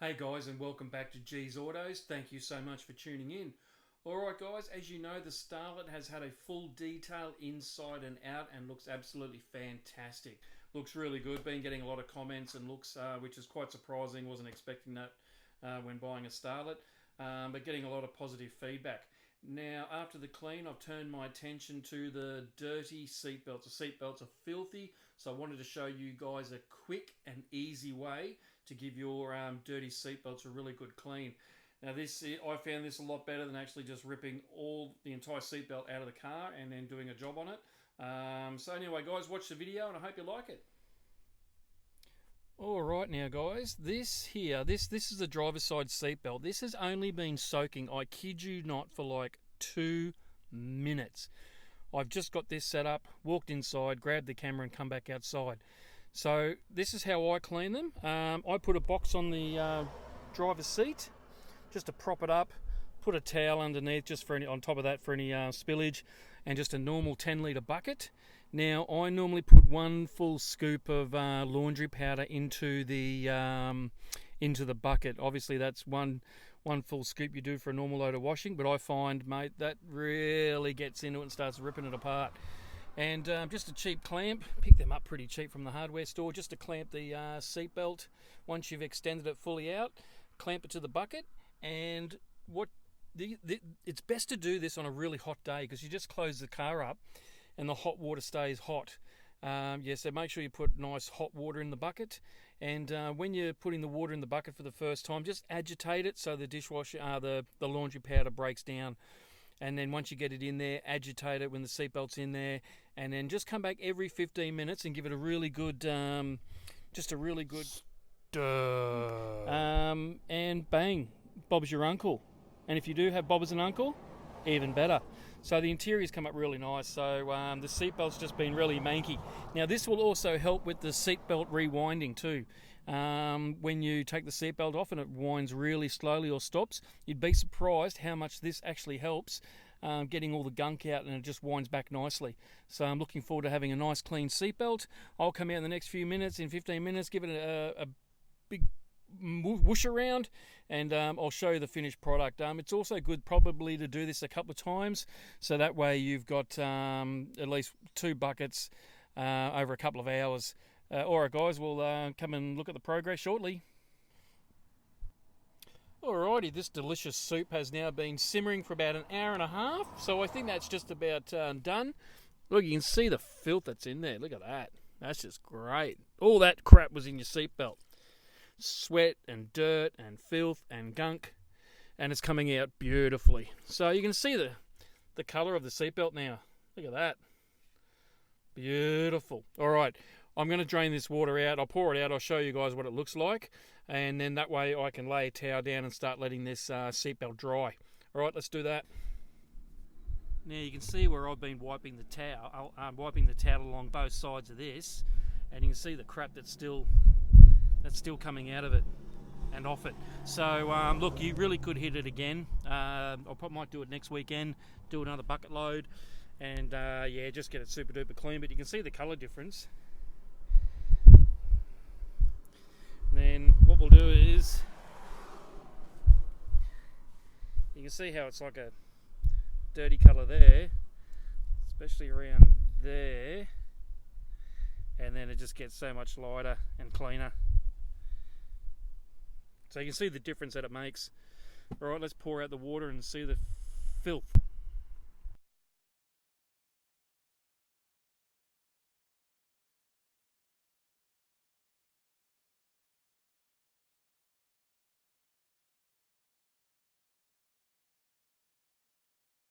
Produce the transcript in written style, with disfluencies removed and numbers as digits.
Hey guys, and welcome back to G's Autos. Thank you so much for tuning in. Alright guys, as you know, the Starlet has had a full detail inside and out and looks absolutely fantastic. Looks really good. Been getting a lot of comments and looks, which is quite surprising. Wasn't expecting that when buying a Starlet, but getting a lot of positive feedback. Now, after the clean, I've turned my attention to the dirty seatbelts. The seatbelts are filthy, so I wanted to show you guys a quick and easy way to give your dirty seatbelts a really good clean. Now, I found this a lot better than actually just ripping the entire seatbelt out of the car and then doing a job on it. So anyway, guys, watch the video and I hope you like it. Alright now guys, this is the driver's side seatbelt. This has only been soaking, I kid you not, for like 2 minutes. I've just got this set up, walked inside, grabbed the camera and come back outside. So this is how I clean them. I put a box on the driver's seat just to prop it up, put a towel underneath just for on top of that for any spillage, and just a normal 10-litre bucket. Now, I normally put 1 full scoop of laundry powder into the bucket. Obviously, that's one full scoop you do for a normal load of washing, but I find, mate, that really gets into it and starts ripping it apart. And just a cheap clamp, pick them up pretty cheap from the hardware store, just to clamp the seatbelt. Once you've extended it fully out, clamp it to the bucket. And it's best to do this on a really hot day because you just close the car up and the hot water stays hot. So make sure you put nice hot water in the bucket, and when you're putting the water in the bucket for the first time, just agitate it so the dishwasher, the laundry powder breaks down. And then once you get it in there, agitate it when the seatbelt's in there, and then just come back every 15 minutes and give it a really good, and bang, Bob's your uncle. And if you do have Bob as an uncle, even better. So the interior's come up really nice. So the seatbelt's just been really manky. Now this will also help with the seatbelt rewinding too. When you take the seatbelt off and it winds really slowly or stops, you'd be surprised how much this actually helps getting all the gunk out, and it just winds back nicely. So I'm looking forward to having a nice clean seatbelt. I'll come out in the next few minutes, in 15 minutes, give it a big whoosh around, and I'll show you the finished product. It's also good probably to do this a couple of times, so that way you've got at least 2 buckets over a couple of hours. Alright guys, we'll come and look at the progress shortly. Alrighty, this delicious soup has now been simmering for about an hour and a half, so I think that's just about done. Look, you can see the filth that's in there. Look at that. That's just great. All that crap was in your seatbelt. Sweat and dirt and filth and gunk, and it's coming out beautifully. So you can see the colour of the seatbelt now. Look at that. Beautiful. Alright, I'm going to drain this water out. I'll pour it out. I'll show you guys what it looks like, and then that way I can lay a towel down and start letting this seatbelt dry. Alright, let's do that. Now you can see where I've been wiping the towel. I'm wiping the towel along both sides of this, and you can see the crap that's still coming out of it and off it. So look, you really could hit it again. I might do it next weekend, do another bucket load, and just get it super duper clean. But you can see the colour difference. Then what we'll do is, you can see how it's like a dirty colour there, especially around there, and then it just gets so much lighter and cleaner. So you can see the difference that it makes. Alright, let's pour out the water and see the filth.